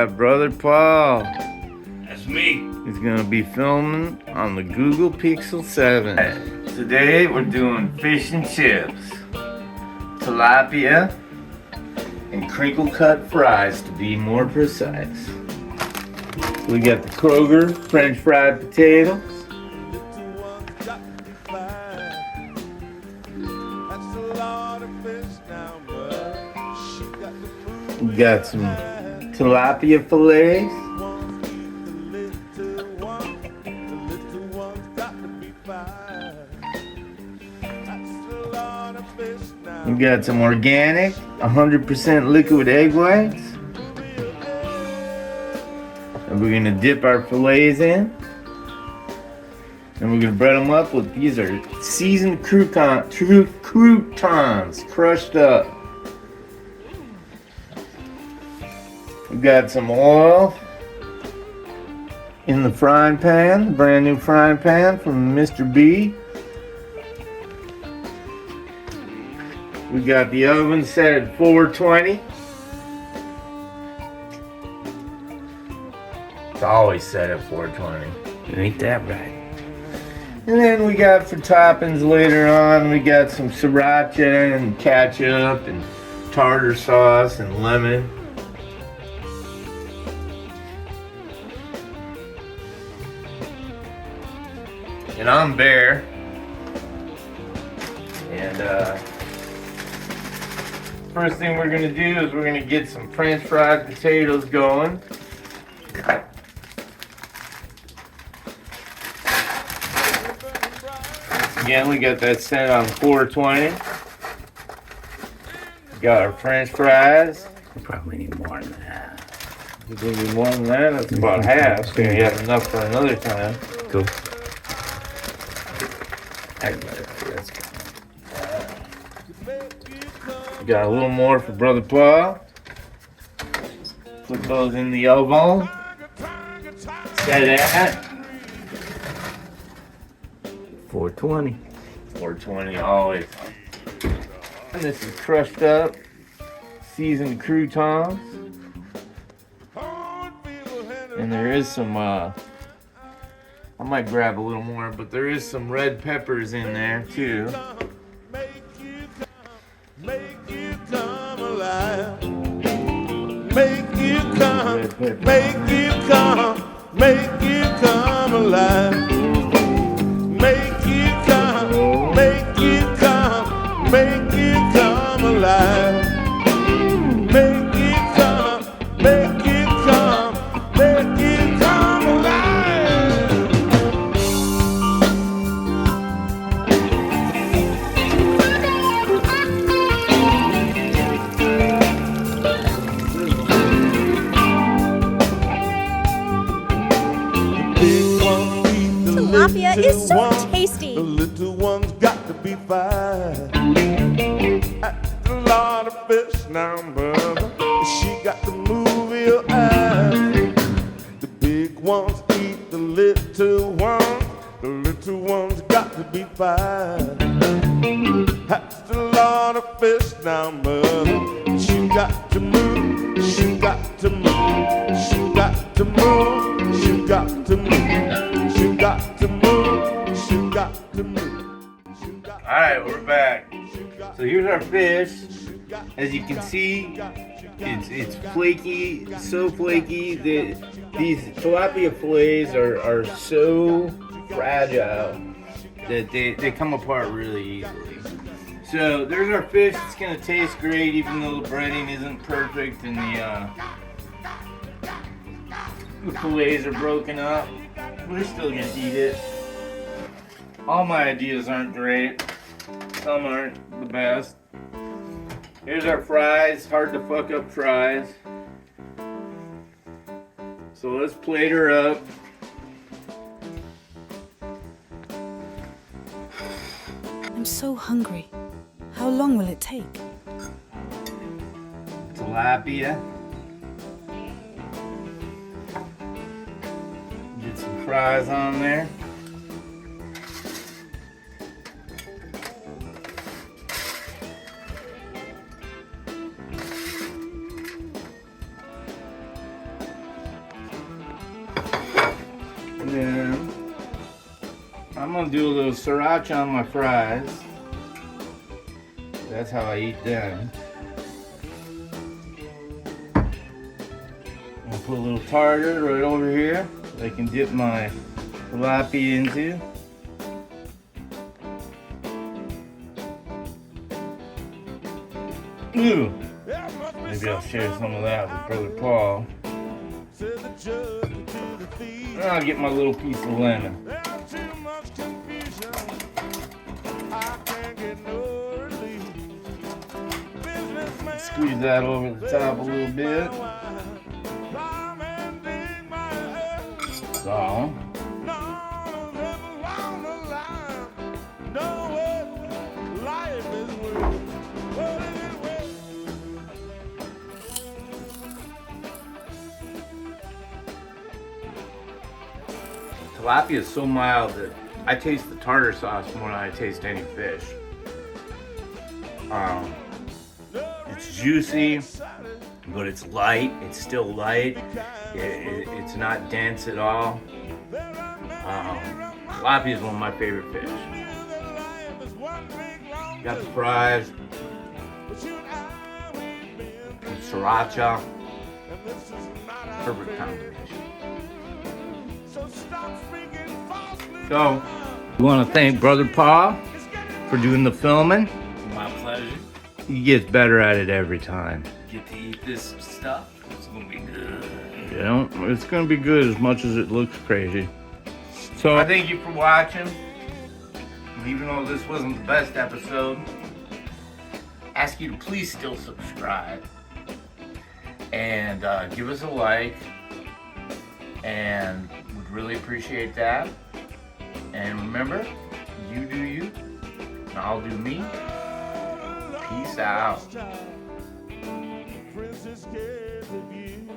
got Brother Paul. That's me. He's gonna be filming on the Google Pixel 7. Today we're doing fish and chips, tilapia, and crinkle cut fries to be more precise. We got the Kroger French fried potatoes. We got some tilapia fillets. We got some organic, 100% liquid egg whites. And we're gonna dip our fillets in. And we're gonna bread them up with, these are seasoned croutons, crushed up. We got some oil in the frying pan, brand new frying pan from Mr. B. We got the oven set at 420. It's always set at 420. Ain't that right? And then we got for toppings later on, we got some sriracha and ketchup and tartar sauce and lemon. And I'm Bear. And first thing we're gonna do is we're gonna get some French fried potatoes going. Again, we got that set on 420. We got our French fries. We probably need more than that. You think we need more than that? That's about half. So you have enough for another time. Cool. Let's go. We got a little more for Brother Paul. Put those in the oven. Set that. 420. 420 always. And this is crushed up, seasoned croutons. And there is some, I might grab a little more, but there is some red peppers in there too. Make you come alive. Make you come, make you come, make you come alive. Make you come, make you come, make you come alive. Make you come, make you come, make you come alive. Tilapia is so tasty. The little one's got to be fine. That's a lot of fish now, brother. She got to move your eyes. The big ones eat the little ones. The little ones got to be fine. That's a lot of fish now, brother. She got to move. She got to move. She got to move. She got to move. She got to move. She got to move. Alright, we're back. So here's our fish. As you can see, it's flaky, so flaky that these tilapia fillets are so fragile that they come apart really easily. So there's our fish. It's gonna taste great even though the breading isn't perfect and the fillets are broken up. We're still gonna eat it. All my ideas aren't great. Some aren't the best. Here's our fries. Hard to fuck up fries. So let's plate her up. I'm so hungry. How long will it take? Tilapia. Get some fries on there. And then I'm gonna do a little sriracha on my fries. That's how I eat them. I'm gonna put a little tartar right over here that I can dip my tilapia into. Ooh. Maybe I'll share some of that with Brother Paul. And I'll get my little piece of lemon. Squeeze that over the top a little bit. So. Tilapia is so mild that I taste the tartar sauce more than I taste any fish. It's juicy, but it's light. It's still light. It's not dense at all. Tilapia is one of my favorite fish. Got the fries, and sriracha, perfect combination. So, we want to thank Brother Paul for doing the filming. My pleasure. He gets better at it every time. Get to eat this stuff. It's gonna be good. You know, it's going to be good as much as it looks crazy. So, I thank you for watching. Even though this wasn't the best episode, I ask you to please still subscribe. And give us a like. And would really appreciate that. And remember, you do you, and I'll do me. Peace out. Princess cares of you.